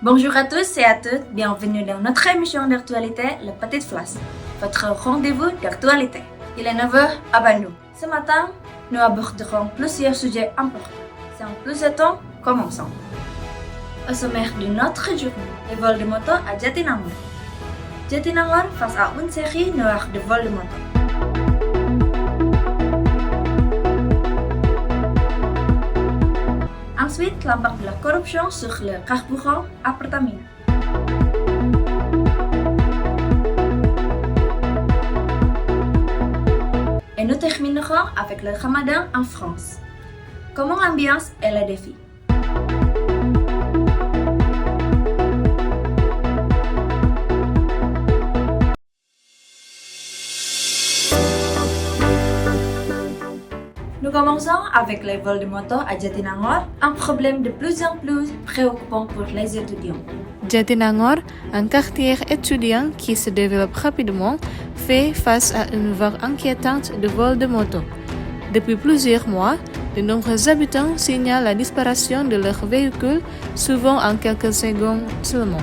Bonjour à tous et à toutes, bienvenue dans notre émission d'actualité, La Petite Flash, votre rendez-vous d'actualité. Il est 9h à Bandung. Ce matin, nous aborderons plusieurs sujets importants. Sans plus de temps, commençons. Au sommaire de notre journée, les vols de moto à Jatinangor. Jatinangor face à une série noire de vols de moto. Ensuite, l'impact de la corruption sur le carburant à Pertamina. Et nous terminerons avec le Ramadan en France. Comment l'ambiance et les défis. Nous commençons avec les vols de moto à Jatinangor, un problème de plus en plus préoccupant pour les étudiants. Jatinangor, un quartier étudiant qui se développe rapidement, fait face à une vague inquiétante de vols de moto. Depuis plusieurs mois, de nombreux habitants signalent la disparition de leurs véhicules, souvent en quelques secondes seulement.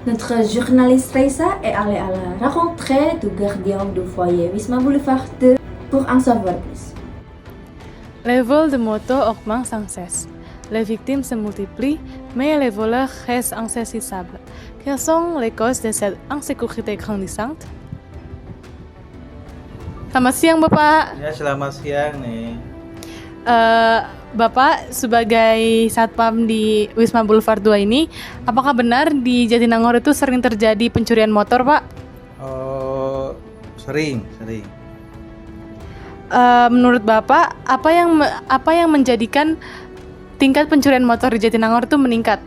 Notre journaliste Raisa est allée à la rencontre du gardien du foyer Wisma Boulevard 2 pour en savoir plus. Les vols de moto augmentent sans cesse. Les victimes se multiplient, mais les voleurs restent insaisissables. Quelles sont les causes de cette insécurité grandissante? Selamat siang, Bapak. Ya, selamat siang nih. Bapak sebagai satpam di Wisma Boulevard 2 ini, apakah benar di Jatinangor itu sering terjadi pencurian motor, Pak? Oh, sering. Menurut Bapak, apa yang menjadikan tingkat pencurian motor di Jatinangor itu meningkat?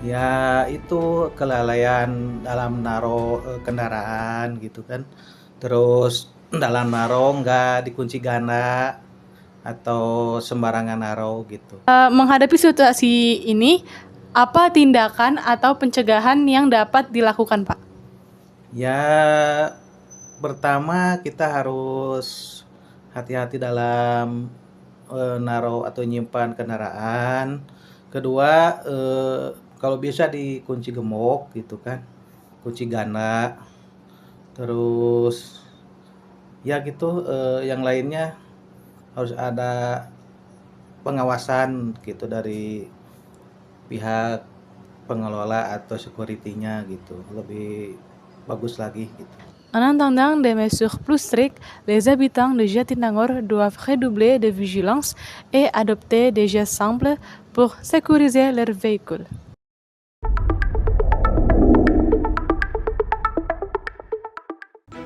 Ya, itu kelalaian dalam naruh kendaraan gitu kan. Terus dalam naruh nggak dikunci ganda atau sembarangan naruh gitu. Menghadapi situasi ini, apa tindakan atau pencegahan yang dapat dilakukan, Pak? Ya, pertama kita harus hati-hati dalam naruh atau nyimpan kendaraan. Kedua, kalau bisa dikunci gemuk gitu kan, kunci ganda. Terus ya gitu, yang lainnya harus ada pengawasan gitu dari pihak pengelola atau security-nya gitu, lebih bagus lagi gitu. En attendant des mesures plus strictes, les habitants de Jatinangor doivent redoubler de vigilance et adopter des gestes simples pour sécuriser leurs véhicules.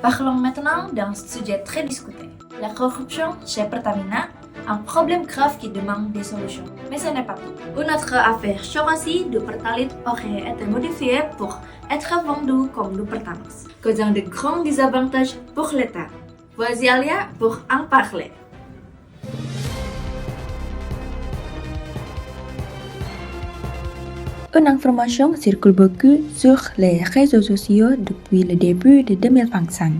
Parlons maintenant d'un sujet très discuté, la corruption chez Pertamina, un problème grave qui demande des solutions. Mais ce n'est pas tout. Une autre affaire chorasi du Pertalite aurait été modifiée pour être vendue comme du Pertamax, causant de grands désavantages pour l'État. Voici Alia pour en parler. Une information circule beaucoup sur les réseaux sociaux depuis le début de 2025.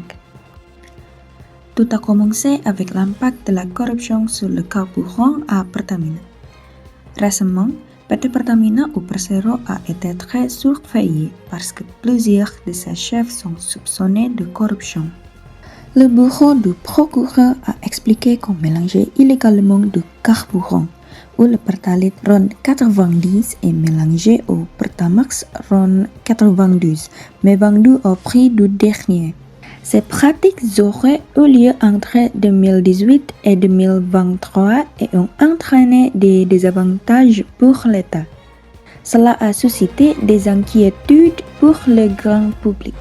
Tout a commencé avec l'impact de la corruption sur le carburant à Pertamina. Récemment, PT Pertamina ou Persero a été très surveillé parce que plusieurs de ses chefs sont soupçonnés de corruption. Le bureau du procureur a expliqué qu'on mélangeait illégalement du carburant, où le Pertalite RON 90 est mélangé au Pertamax RON 92, mais vendu au prix du dernier. Ces pratiques auraient eu lieu entre 2018 et 2023 et ont entraîné des désavantages pour l'État. Cela a suscité des inquiétudes pour le grand public.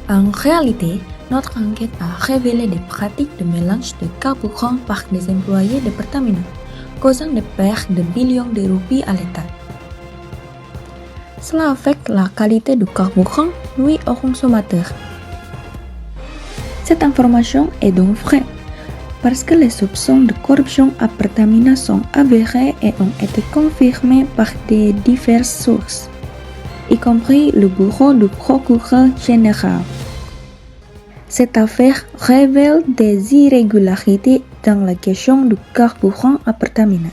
En réalité, notre enquête a révélé des pratiques de mélange de carburant par des employés de Pertamina, causant des pertes de millions de roupies à l'État. Cela affecte la qualité du carburant, nuit aux consommateurs. Cette information est donc vraie. parce que les soupçons de corruption à Pertamina sont avérés et ont été confirmés par des diverses sources, y compris le bureau du procureur général. Cette affaire révèle des irrégularités dans la question du carburant à Pertamina,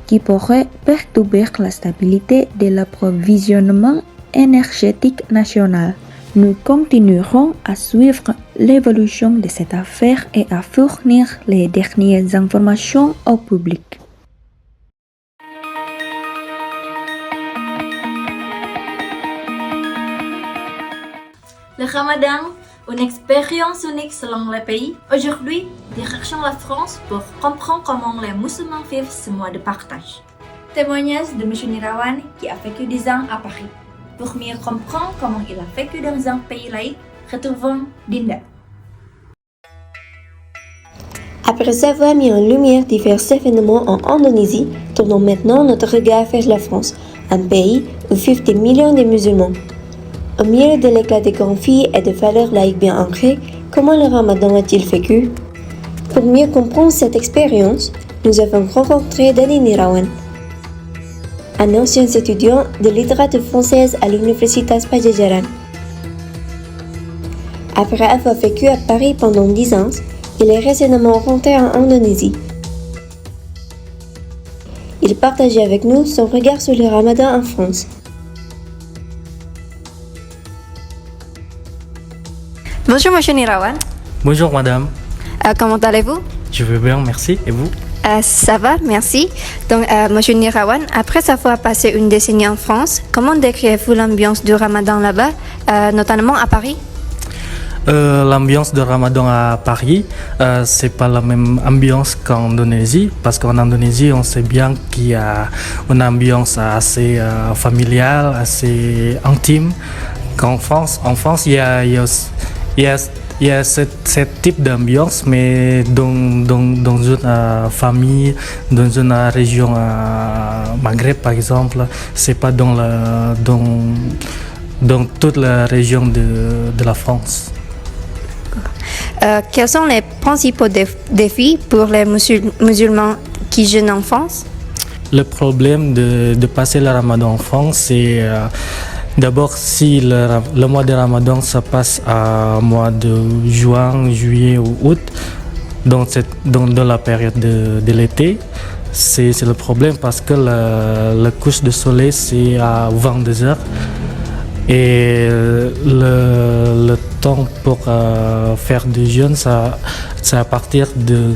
qui pourrait perturber la stabilité de l'approvisionnement énergétique national. Nous continuerons à suivre l'évolution de cette affaire et à fournir les dernières informations au public. Le Ramadan, une expérience unique selon le pays. Aujourd'hui, direction la France pour comprendre comment les musulmans vivent ce mois de partage. Témoignage de M. Nirawan qui a vécu 10 ans à Paris. Pour mieux comprendre comment il a vécu dans un pays laïque, retrouvons Dinda. Après avoir mis en lumière divers événements en Indonésie, tournons maintenant notre regard vers la France, un pays où vivent des millions de musulmans. Au milieu de l'éclat des conflits et de valeurs laïques bien ancrées, comment le Ramadan a-t-il vécu? Pour mieux comprendre cette expérience, nous avons rencontré Dani Nirawan, un ancien étudiant de littérature française à l'Universitas Padjadjaran. Après avoir vécu à Paris pendant 10 ans, il est récemment rentré en Indonésie. Il partageait avec nous son regard sur le Ramadan en France. Bonjour Monsieur Nirawan, Bonjour madame, comment allez-vous? je vais bien, merci. Et vous? Ça va, merci. Donc Monsieur Nirawan, après avoir passé une décennie en France, comment décrivez-vous l'ambiance du Ramadan là-bas, notamment à Paris? L'ambiance de Ramadan à Paris, c'est pas la même ambiance qu'en Indonésie, parce qu'en Indonésie, on sait bien qu'il y a une ambiance assez familiale, assez intime. Qu'en France, il y a ce type d'ambiance, mais dans une famille, dans une région Maghreb par exemple, c'est pas dans toute la région de la France. Quels sont les principaux défis pour les musulmans qui jeûnent en France? Le problème de passer le Ramadan en France, c'est d'abord si le mois de Ramadan ça passe à mois de juin, juillet ou août, dans la période de l'été, c'est le problème parce que le couche de soleil c'est à 22h et le temps pour faire du jeûne c'est à partir de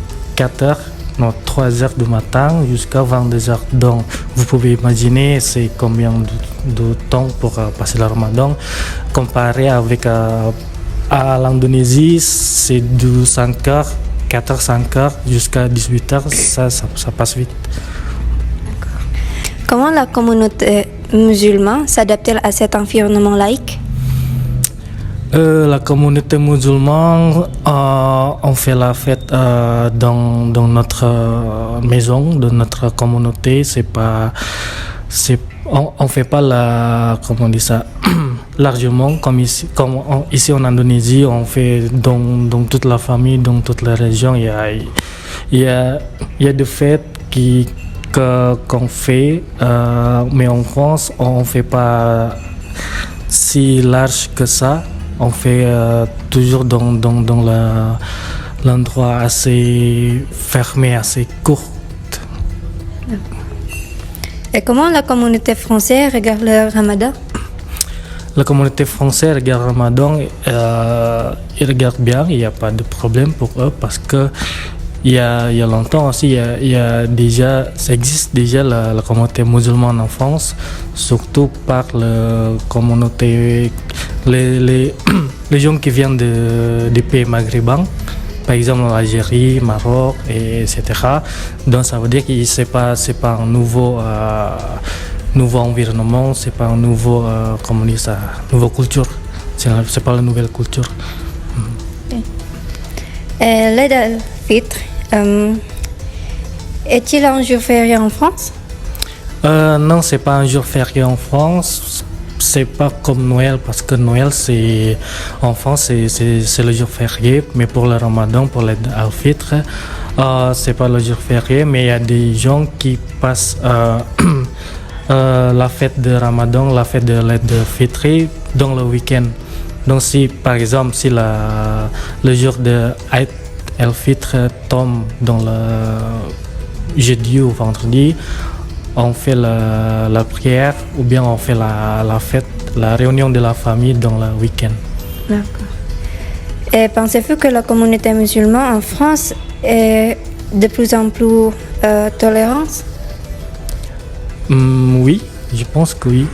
3h du matin jusqu'à 22h. Donc vous pouvez imaginer c'est combien de temps pour passer le Ramadan. Comparé avec à l'Indonésie, c'est de 5h, 4h jusqu'à 18h, ça passe vite. D'accord. Comment la communauté musulmane s'adapte-t-elle à cet environnement laïque? La communauté musulmane, on fait la fête dans notre maison, dans notre communauté. On fait pas largement comme ici en Indonésie. On fait dans toute la famille, dans toute la région. Il y a des fêtes qu'on fait, mais en France, on fait pas si large que ça. On fait toujours dans l'endroit assez fermé, assez court. Et comment la communauté française regarde le Ramadan? La communauté française regarde le Ramadan, ils regardent bien, il n'y a pas de problème pour eux parce que il y a longtemps aussi, ça existe déjà la communauté musulmane en France, surtout par la communauté, les gens qui viennent des pays maghrébins, par exemple l'Algérie, Maroc, etc. Donc ça veut dire que c'est pas un nouveau environnement, c'est pas un nouveau nouvelle culture, c'est pas la nouvelle culture. L'Eid al-Fitr, est-il un jour férié en France? Non, c'est pas un jour férié en France. C'est pas comme Noël parce que Noël en France c'est le jour férié, mais pour le Ramadan, pour l'Eid al-Fitr, C'est pas le jour férié, mais il y a des gens qui passent la fête de Ramadan, la fête de l'Eid Fitri dans le week-end. Donc si par exemple si le jour de Eid el-Fitr tombe dans le jeudi ou vendredi, on fait la prière ou bien on fait la fête, la réunion de la famille dans le week-end. D'accord. Et pensez-vous que la communauté musulmane en France est de plus en plus tolérante? Oui, je pense que oui.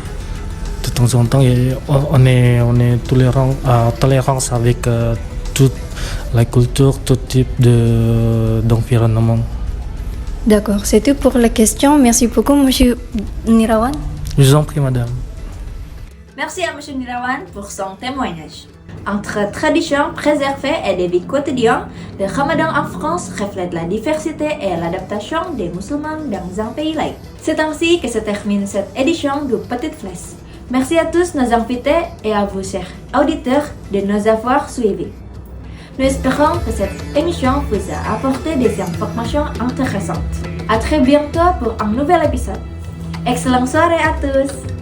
De temps en temps, on est tolérance avec toute la culture, tout type d'environnement. D'accord, c'est tout pour les questions. Merci beaucoup, Monsieur Nirawan. Je vous en prie, madame. Merci à M. Nirawan pour son témoignage. Entre traditions préservées et des vies quotidiennes, le Ramadan en France reflète la diversité et l'adaptation des musulmans dans un pays laïc. C'est ainsi que se termine cette édition de Petite Flèche. Merci à tous nos invités et à vous, chers auditeurs, de nous avoir suivis. Nous espérons que cette émission vous a apporté des informations intéressantes. À très bientôt pour un nouvel épisode. Excellente soirée à tous!